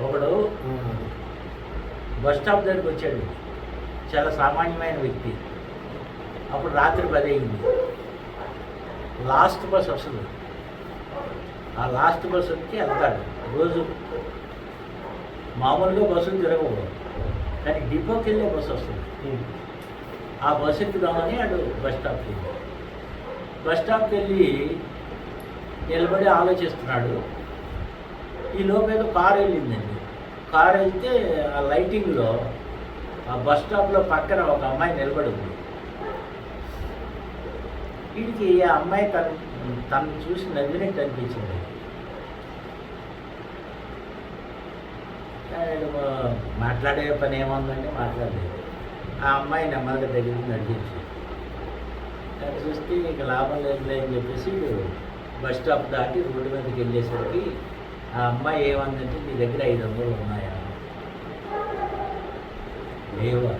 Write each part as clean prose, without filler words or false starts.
ఒకడు bus stop దగ్గరికి వచ్చాడు. చాలా సామాన్యమైన వ్యక్తి. అప్పుడు రాత్రి 10 అయింది. లాస్ట్ బస్ వస్తుంది. ఆ లాస్ట్ బస్ వచ్చి వెళ్తాడు. రోజు మామూలుగా బస్సులు తిరగవు, కానీ డిపోకి వెళ్ళే బస్సు వస్తుంది. ఆ బస్సు ఎక్కుదామని అటు బస్ స్టాప్కి వెళ్ళి నిలబడి ఆలోచిస్తున్నాడు. ఈ లోపేదో కారు వెళ్ళిందండి. కారు వెళ్తే ఆ లైటింగ్లో ఆ బస్ స్టాప్లో పక్కన ఒక అమ్మాయి నిలబడి ఉంది. వీడికి ఆ అమ్మాయి తను చూసి నవ్వినట్టు అనిపించింది. మాట్లాడే పని ఏముందంటే మాట్లాడలేదు. ఆ అమ్మాయి నెమ్మదిగా దగ్గరికి నడిపించి చూస్తే ఇక లాభం లేదులే అని చెప్పేసి బస్ స్టాప్ దాటి రోడ్డు మీదకి వెళ్ళేసరికి ఆ అమ్మాయి ఏమందంటే, నీ దగ్గర 500 ఉన్నాయా? లేవా?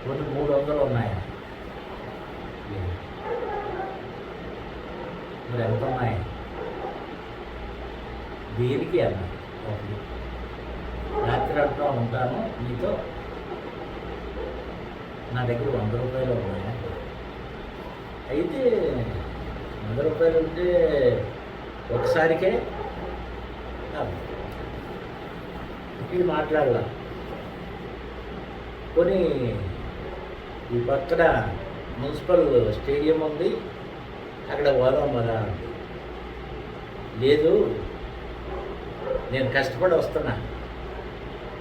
కొన్ని 300 ఉన్నాయా? మరి ఎంత ఉన్నాయి? దేనికి అన్నా? రాత్రి అంతా ఉంటాను నీతో, నా దగ్గర 100 రూపాయలు ఉన్నాయా? అయితే 100 రూపాయలు ఉంటే ఒకసారికే ఇది మాట్లాడాల. కొన్ని ఈ పక్కన మున్సిపల్ స్టేడియం ఉంది, అక్కడ పోదాం మరా అండి. లేదు, నేను కష్టపడి వస్తున్నా,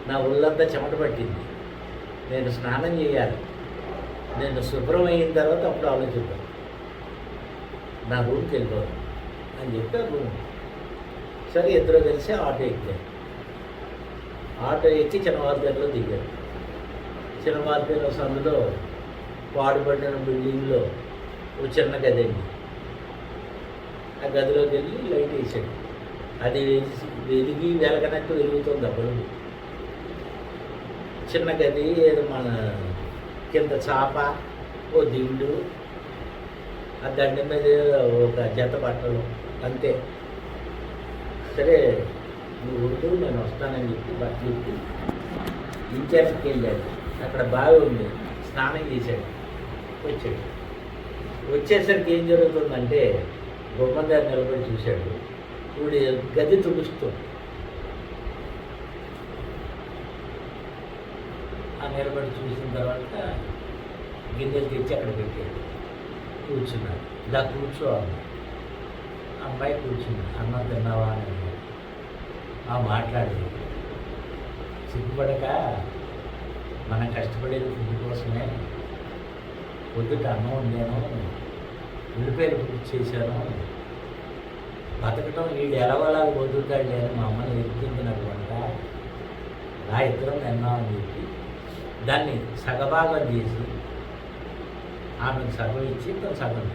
నా ఒళ్ళంతా చెమట పట్టింది, నేను స్నానం చేయాలి, నేను శుభ్రం అయిన తర్వాత అప్పుడు ఆలోచిద్దాం, నా రూమ్కి వెళ్ళిపోదాం అని చెప్పి ఆ రూమ్. సరే, ఇద్దరు కలిసి ఆటో ఎక్కారు. ఆటో ఎక్కి చిన్నవారిపేటలో దిగారు. చిన్నవారిపేట సందులో పాడుపడిన బిల్డింగ్లో ఒక చిన్న గది అండి. ఆ గదిలోకి వెళ్ళి లైట్ వేసాడు. అది వెలిగి వెలగనట్టు వెలుగుతుంది అప్పుడు. చిన్న గది, ఏదో మన కింద చాప, ఓ దిండు, ఆ దండ మీద ఒక జత బట్టలు, అంతే. సరే, నువ్వు ఉంటూ నేను వస్తానని చెప్పి బట్టలు ఇప్పి ఇన్ఛార్జ్కి వెళ్ళాడు. అక్కడ బావి ఉంది, స్నానం చేశాడు, వచ్చాడు. వచ్చేసరికి ఏం జరుగుతుందంటే, బొమ్మన్ గారు నిలబడి చూశాడు. ఇప్పుడు గది తుడుస్తూ ఆ నిలబడి చూసిన తర్వాత గిన్నెలు తెచ్చి అక్కడ పెట్టాడు. కూర్చున్నాడు. ఇలా కూర్చోవాలి. అమ్మాయి కూర్చుంది. అన్నం తిన్నావా అని అన్నాడు. మాట్లాడేది. సిగ్గుపడక, మనం కష్టపడేది ఫుడ్ కోసమే. పొద్దుట అన్నం వండాను, ఉల్లిపాయలు పూర్తి చేశాను, బతకటం వీడు ఎలవలాగా బతుకుతాడు అని మా అమ్మని ఎత్తుకుంది నాకు వంట. నా ఇద్దరం తిన్నామని చెప్పి దాన్ని సగభాగం చేసి ఆమెకు సగం ఇచ్చి తను సగం.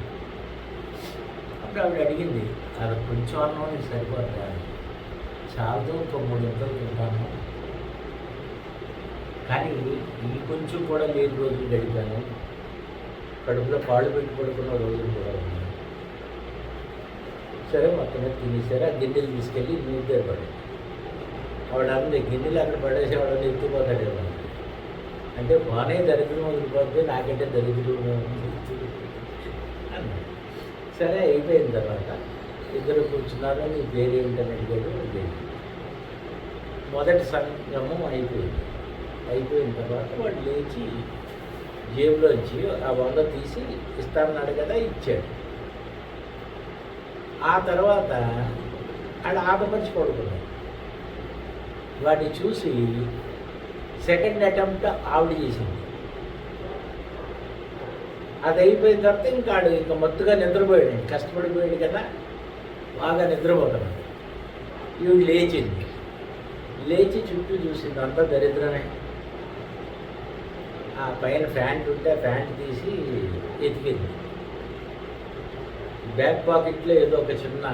అప్పుడు ఆవిడ అడిగింది, అది కొంచెం అన్నం నీకు సరిపోతుందా? చాలతో 9 ఇంతలు తింటాను, కానీ ఈ కొంచెం కూడా లేని రోజులు గడిపాను, కడుపులో పాలు పెట్టి పడుకున్న రోజులు కూడా ఉన్నాయి. సరే, మొత్తం మీద తినేసారు. ఆ గిన్నెలు తీసుకెళ్ళి నీరు దగ్గర పడాడు. ఆవిడ అంది, గిన్నెలు అక్కడ పడేసేవాళ్ళని ఎత్తుకుపోతాడేమో. అంటే బాగానే దరిద్రం వదిలిపోతే నాకంటే దరిద్రం అన్నాడు. సరే, అయిపోయిన తర్వాత ఇద్దరు కూర్చున్నారు. నీ పేరు ఏమిటని అడిగాడు. మొదటి సంగమం అయిపోయింది. అయిపోయిన తర్వాత వాడు లేచి జేబులోంచి ఆ 100 తీసి ఇస్తానన్నాడు కదా, ఇచ్చాడు. ఆ తర్వాత ఆడ ఆటపరిచి పడుకున్నాడు. వాడిని చూసి సెకండ్ అటెంప్ట్ ఆవిడ చేసింది. అది అయిపోయిన తర్వాత ఇంకా మత్తుగా నిద్రపోయాడు. కష్టపడిపోయాడు కదా, బాగా నిద్రపోతున్నాడు. ఈవిడ లేచింది. లేచి చుట్టూ చూసింది, అంతా దరిద్రమే. ఆ పైన ప్యాంట్ ఉంటే ఆ ప్యాంట్ తీసి ఎతికింది. బ్యాక్ పాకెట్లో ఏదో ఒక చిన్న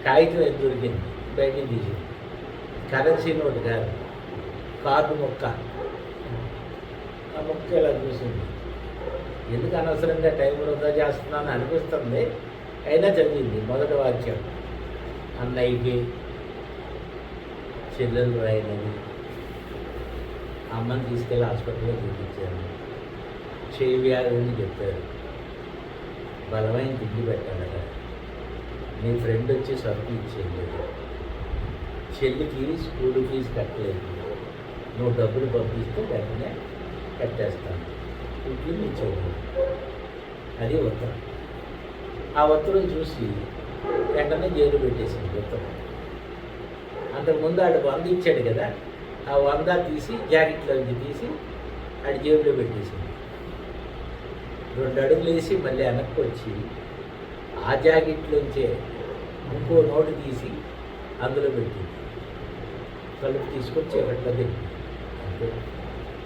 కాగితం దొరికింది. బయటికి తీసింది. కరెన్సీ నోట్ కాదు, కార్డు ముక్క. ఆ ముక్క ఇలా చూసింది. ఎందుకు అనవసరంగా టైం వృధా చేస్తున్నాను అనిపిస్తుంది, అయినా చదివింది. మొదటి వాక్యం, అన్నయ్యకి చెల్లెలు రాయినది. అమ్మని తీసుకెళ్ళి హాస్పిటల్లో చూపించాను. చేయి వ్యాధి అని చెప్పారు. బలమైన తిండి పెట్టాలట. నీ ఫ్రెండ్ వచ్చి సరుకులు ఇచ్చేయలేదు. చెల్లికి స్కూల్ ఫీజు కట్టలేదు. నువ్వు డబ్బులు పంపిస్తే వెంటనే కట్టేస్తాను. ఇంట్లో నీ చదువు. అది ఉత్తరం. ఆ ఉత్తరం చూసి వెంటనే జైలు పెట్టేసింది ఉత్తరం. అంతకుముందు ఆడు 100 ఇచ్చాడు కదా, ఆ 100 తీసి జాకెట్లోంచి తీసి ఆడి జేబులో పెట్టేసింది. 2 అడుగులు వేసి మళ్ళీ వెనక్కి వచ్చి ఆ జాకెట్లోంచే ఇంకో నోటు తీసి అందులో పెట్టింది. కలుపు తీసుకొచ్చి ఎక్కట్లో తింది. అంతే.